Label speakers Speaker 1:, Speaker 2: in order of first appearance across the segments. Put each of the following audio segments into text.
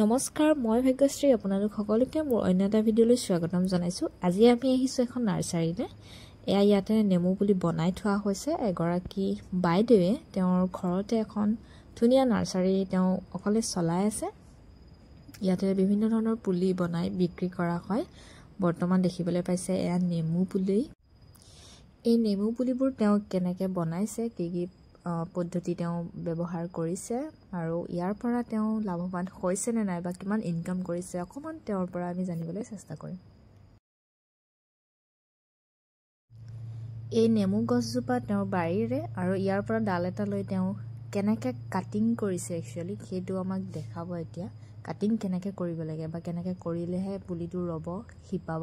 Speaker 1: নমস্কাৰ মই ভাগ্যশ্ৰী আপোনালোক সকলোকে মোৰ অন্য এটা ভিডিঅ'লৈ স্বাগতম জনাইছো। আজি আমি আহিছো এখন নাৰ্সাৰীলে। এয়া ইয়াতে নেমু পুলি বনাই থোৱা হৈছে এগৰাকী বাইদেৱে তেওঁৰ ঘৰতে এখন ধুনীয়া নাৰ্সাৰী তেওঁ অকলে চলাই আছে। ইয়াতে বিভিন্ন ধৰণৰ পুলি বনাই বিক্ৰী কৰা হয়। বৰ্তমান দেখিবলৈ পাইছে এয়া নেমু পুলি। এই নেমু পুলিবোৰ তেওঁ কেনেকৈ বনাইছে কি পদ্ধতি তেওঁ ব্যৱহাৰ কৰিছে আৰু ইয়াৰ পৰা তেওঁ লাভৱান হৈছে নে নাই বা কিমান ইনকাম কৰিছে অকমান তেওঁৰ পৰা আমি জানিবলৈ চেষ্টা কৰিম। এই নেমু গছজোপা তেওঁৰ বাৰীৰে আৰু ইয়াৰ পৰা ডাল এটা লৈ তেওঁ কেনেকৈ কাটিং কৰিছে একচুৱেলি সেইটো আমাক দেখাব। এতিয়া কাটিং কেনেকৈ কৰিব লাগে বা কেনেকৈ কৰিলেহে পুলিটো ৰ'ব শিপাব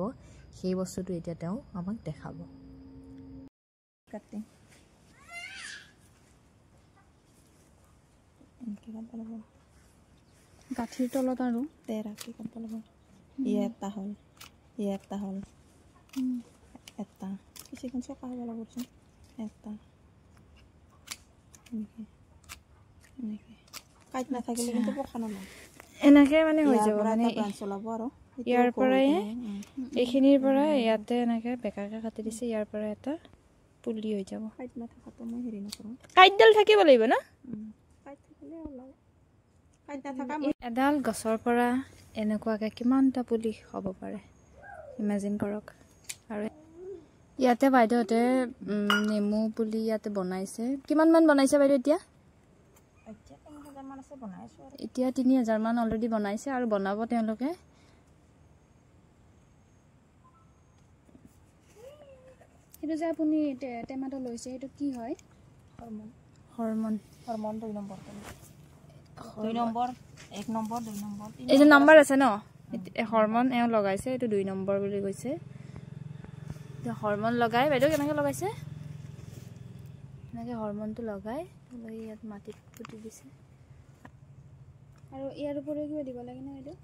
Speaker 1: সেই বস্তুটো এতিয়া তেওঁ আমাক দেখাব।
Speaker 2: কাটিং গাঠিৰ তলত আৰু তেৰাকি কাটিব লাগিব। এটা হ'ল এটা কিছুমান চকা হ'ব লাগিবচোন। এটা এনেকৈ কাইট নাথাকিলে কিন্তু পকা নলয়। এনেকৈ মানে হৈ যাব মানে চলাব আৰু ইয়াৰ পৰাই এইখিনিৰ পৰা ইয়াতে এনেকৈ বেকাকৈ কাটি দিছে। ইয়াৰ পৰা এটা পুলি হৈ যাব। কাইট নাথাকাটো মই হেৰি নকৰোঁ। কাইটডাল থাকিব লাগিব না? কাইট থাকিলে ওলায়। কাইট নাথাকা এডাল গছৰ পৰা এনেকুৱাকৈ কিমানটা পুলি হ'ব পাৰে ইমেজিন কৰক। আৰু ইয়াতে বাইদেউহঁতে নেমু পুলি ইয়াতে বনাইছে। কিমানমান বনাইছে বাইদেউ এতিয়া? এতিয়া ৩,০০০ মান অলৰেডি বনাইছে আৰু বনাব তেওঁলোকে। সেইটো যে আপুনি টেমাটো লৈছে সেইটো কি হয়? হৰমন ২ নম্বৰ ১ নম্বৰ ২ নম্বৰ এই যে নম্বৰ আছে ন হৰমন এওঁ লগাইছে। এইটো ২ নম্বৰ বুলি কৈছে। হৰমন লগাই বাইদেউ কেনেকৈ লগাইছে এনেকৈ হৰমনটো লগাই ইয়াত মাটিত পুতি দিছে। আৰু ইয়াৰ উপৰিও কিবা দিব লাগে নে বাইদেউ?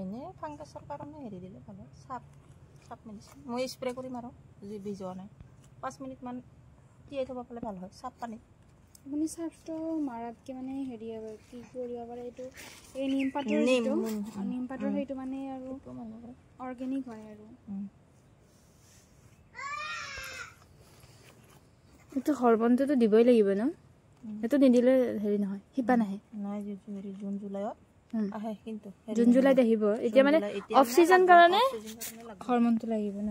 Speaker 2: এনেই ফাংগাছৰ কাৰণে হেৰি দিলে ভাল হয়। চাপ মেডিচিন মই স্প্ৰে কৰিম আৰু যদি ভিজোৱা নাই ৫ মিনিটমান তিয়াই থ'ব পালে ভাল হয় চাপ পানীত। আপুনি চাৰ্ফটো মাৰাতকৈ মানে হেৰি কি কৰিব পাৰে এইটো এই নিম পাতৰ সেইটো মানে আৰু অৰ্গেনিক হয় আৰু এইটো হৰমনটোতো দিবই লাগিব ন? সেইটো নিদিলে হেৰি নহয় শিপা নাহে। হেৰি জুন জুলাইত আহে কিন্তু জুন জুলাইত আহিব। এতিয়া মানে অফ চিজন কাৰণে হৰমনটো লাগিব ন?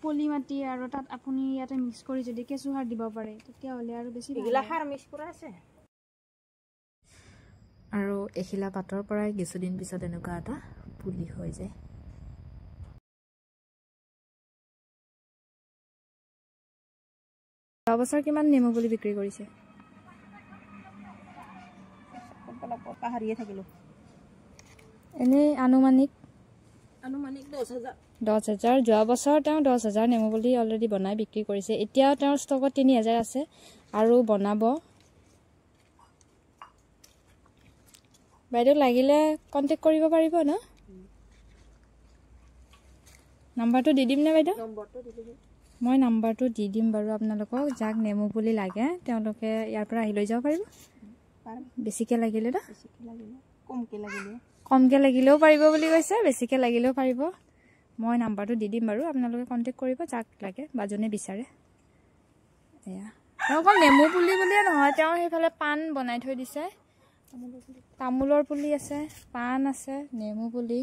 Speaker 2: পলি মাটি আৰু তাত আপুনি ইয়াতে মিক্স কৰি যদি কেঁচু সাৰ দিব পাৰে তেতিয়াহ'লে আৰু বেছি সাৰ মিক্স কৰা আছে।
Speaker 1: আৰু এখিলা পাতৰ পৰাই কিছুদিন পিছত এনেকুৱা এটা পুলি হৈ যায়। যোৱা বছৰ কিমান নেমু পুলি বিক্ৰী কৰিছে?
Speaker 2: পাহাৰিয়ে থাকিলোঁ।
Speaker 1: এনেই আনুমানিক
Speaker 2: ১০,০০০।
Speaker 1: যোৱা বছৰ তেওঁ ১০,০০০ নেমু পুলি অলৰেডি বনাই বিক্ৰী কৰিছে। এতিয়া তেওঁৰ ষ্টকত ৩,০০০ আছে আৰু বনাব। বাইদেউ লাগিলে কণ্টেক্ট কৰিব পাৰিব ন? নাম্বাৰটো দি দিম নে বাইদেউ? মই নাম্বাৰটো দি দিম বাৰু আপোনালোকক। যাক নেমু পুলি লাগে তেওঁলোকে ইয়াৰ পৰা আহি লৈ যাব পাৰিব। বেছিকৈ লাগিলে ন? কমকৈ লাগিলেও পাৰিব বুলি কৈছে, বেছিকৈ লাগিলেও পাৰিব। মই নাম্বাৰটো দি দিম বাৰু আপোনালোকে কণ্টেক্ট কৰিব যাক লাগে বা যোনে বিচাৰে। এয়া তেওঁ অকল নেমু পুলি বুলিয়ে নহয় তেওঁ সেইফালে পাণ বনাই থৈ দিছে। তামোলৰ পুলি আছে, পাণ আছে, নেমু পুলি